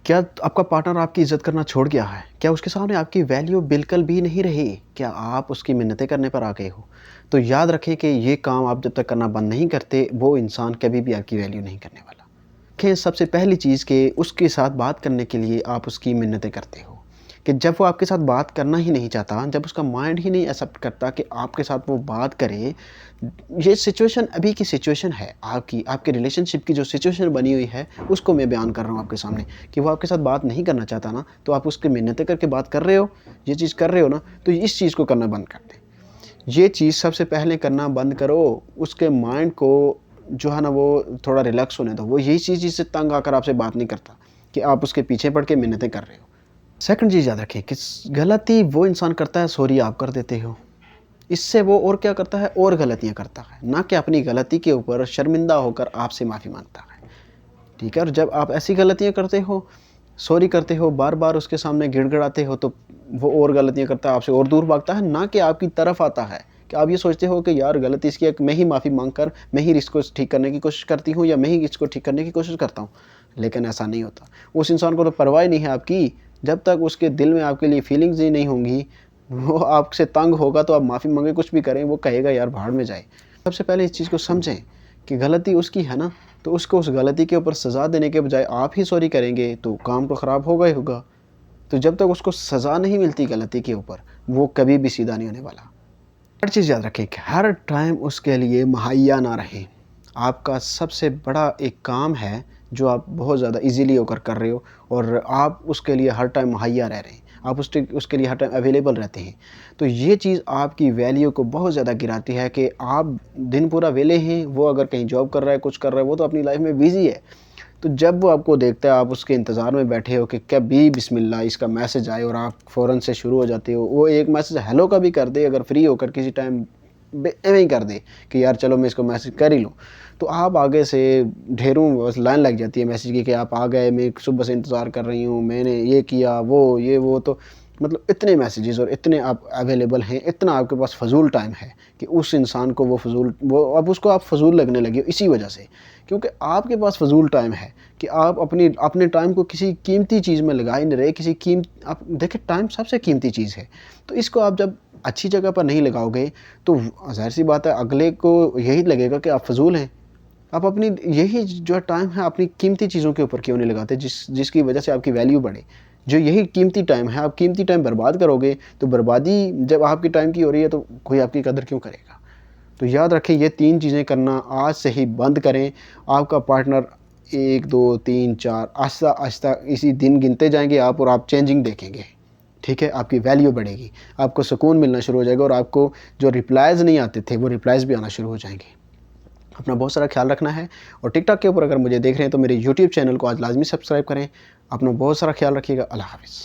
کیا آپ کا پارٹنر آپ کی عزت کرنا چھوڑ گیا ہے؟ کیا اس کے سامنے آپ کی ویلیو بالکل بھی نہیں رہی؟ کیا آپ اس کی منتیں کرنے پر آ گئے ہو؟ تو یاد رکھیں کہ یہ کام آپ جب تک کرنا بند نہیں کرتے، وہ انسان کبھی بھی آپ کی ویلیو نہیں کرنے والا۔ دیکھیں، سب سے پہلی چیز کہ اس کے ساتھ بات کرنے کے لیے آپ اس کی منتیں کرتے ہو، کہ جب وہ آپ کے ساتھ بات کرنا ہی نہیں چاہتا، جب اس کا مائنڈ ہی نہیں ایکسیپٹ کرتا کہ آپ کے ساتھ وہ بات کرے، یہ سچویشن ابھی کی سچویشن ہے آپ کے ریلیشن شپ کی جو سچویشن بنی ہوئی ہے، اس کو میں بیان کر رہا ہوں آپ کے سامنے، کہ وہ آپ کے ساتھ بات نہیں کرنا چاہتا نا، تو آپ اس کی منتیں کر کے بات کر رہے ہو، یہ چیز کر رہے ہو نا، تو اس چیز کو کرنا بند کر دیں۔ یہ چیز سب سے پہلے کرنا بند کرو، اس کے مائنڈ کو جو ہے نا وہ تھوڑا ریلیکس ہونے دو۔ وہ یہی چیز سے تنگ آ کر آپ سے بات نہیں کرتا کہ آپ اس کے پیچھے پڑھ کے منتیں کر رہے ہو۔ سیکنڈ چیز یاد رکھیں کہ غلطی وہ انسان کرتا ہے، سوری آپ کر دیتے ہو۔ اس سے وہ اور کیا کرتا ہے، اور غلطیاں کرتا ہے، نہ کہ اپنی غلطی کے اوپر شرمندہ ہو کر آپ سے معافی مانگتا ہے۔ ٹھیک ہے، اور جب آپ ایسی غلطیاں کرتے ہو، سوری کرتے ہو، بار بار اس کے سامنے گڑ گڑاتے ہو، تو وہ اور غلطیاں کرتا ہے، آپ سے اور دور بھاگتا ہے، نہ کہ آپ کی طرف آتا ہے کہ آپ یہ سوچتے ہو کہ یار غلطی اس کی ہے، میں ہی معافی مانگ کر میں ہی اس کو ٹھیک کرنے کی کوشش کرتی ہوں، یا میں ہی اس کو ٹھیک کرنے کی کوشش کرتا ہوں۔ لیکن ایسا نہیں ہوتا۔ اس انسان کو تو پرواہ نہیں ہے آپ کی، جب تک اس کے دل میں آپ کے لیے فیلنگز ہی نہیں ہوں گی، وہ آپ سے تنگ ہوگا تو آپ معافی مانگے کچھ بھی کریں، وہ کہے گا یار بھاڑ میں جائے۔ سب سے پہلے اس چیز کو سمجھیں کہ غلطی اس کی ہے نا، تو اس کو اس غلطی کے اوپر سزا دینے کے بجائے آپ ہی سوری کریں گے تو کام تو خراب ہوگا ہی ہوگا۔ تو جب تک اس کو سزا نہیں ملتی غلطی کے اوپر، وہ کبھی بھی سیدھا نہیں ہونے والا۔ ہر چیز یاد رکھیں کہ ہر ٹائم اس کے لیے مہیا نہ رہیں۔ آپ کا سب سے بڑا ایک کام ہے جو آپ بہت زیادہ ایزیلی ہو کر رہے ہو، اور آپ اس کے لیے ہر ٹائم مہیا رہ رہے ہیں، آپ اس کے لیے ہر ٹائم اویلیبل رہتے ہیں۔ تو یہ چیز آپ کی ویلیو کو بہت زیادہ گراتی ہے کہ آپ دن پورا ویلے ہیں، وہ اگر کہیں جاب کر رہا ہے، کچھ کر رہا ہے، وہ تو اپنی لائف میں بیزی ہے۔ تو جب وہ آپ کو دیکھتا ہے، آپ اس کے انتظار میں بیٹھے ہو کہ کبھی بسم اللہ اس کا میسج آئے، اور آپ فوراً سے شروع ہو جاتے ہو۔ وہ ایک میسج ہیلو کا بھی کر دے، اگر فری ہو کر کسی ٹائم ایویں ہی کر دے کہ یار چلو میں اس کو میسج کر ہی لوں، تو آپ آگے سے ڈھیروں لائن لگ جاتی ہے میسج کی کہ آپ آ گئے، میں صبح سے انتظار کر رہی ہوں، میں نے یہ کیا، وہ تو مطلب اتنے میسیجز اور اتنے آپ اویلیبل ہیں، اتنا آپ کے پاس فضول ٹائم ہے کہ اس انسان کو اب اس کو آپ فضول لگنے لگے ہو اسی وجہ سے، کیونکہ آپ کے پاس فضول ٹائم ہے کہ آپ اپنے ٹائم کو کسی قیمتی چیز میں لگا ہی نہیں رہے۔ آپ دیکھیں ٹائم سب سے قیمتی چیز ہے، تو اس کو آپ جب اچھی جگہ پر نہیں لگاؤ گے تو ظاہر سی بات ہے اگلے کو یہی لگے گا کہ آپ فضول ہیں۔ آپ اپنی یہی جو ٹائم ہے اپنی قیمتی چیزوں کے اوپر کیوں نہیں لگاتے جس کی وجہ سے آپ کی ویلیو بڑھے؟ جو یہی قیمتی ٹائم ہے، آپ قیمتی ٹائم برباد کرو گے تو بربادی جب آپ کی ٹائم کی ہو رہی ہے تو کوئی آپ کی قدر کیوں کرے گا؟ تو یاد رکھیں یہ 3 چیزیں کرنا آج سے ہی بند کریں۔ آپ کا پارٹنر 1 2 3 4 آہستہ آہستہ اسی دن گنتے جائیں گے آپ، اور آپ چینجنگ دیکھیں گے۔ ٹھیک ہے، آپ کی ویلیو بڑھے گی، آپ کو سکون ملنا شروع ہو جائے گا، اور آپ کو جو ریپلائز نہیں آتے تھے وہ ریپلائز بھی آنا شروع ہو جائیں گے۔ اپنا بہت سارا خیال رکھنا ہے، اور ٹک ٹاک کے اوپر اگر مجھے دیکھ رہے ہیں تو میرے یوٹیوب چینل کو آج لازمی سبسکرائب کریں۔ اپنا بہت سارا خیال رکھیے گا۔ اللہ حافظ۔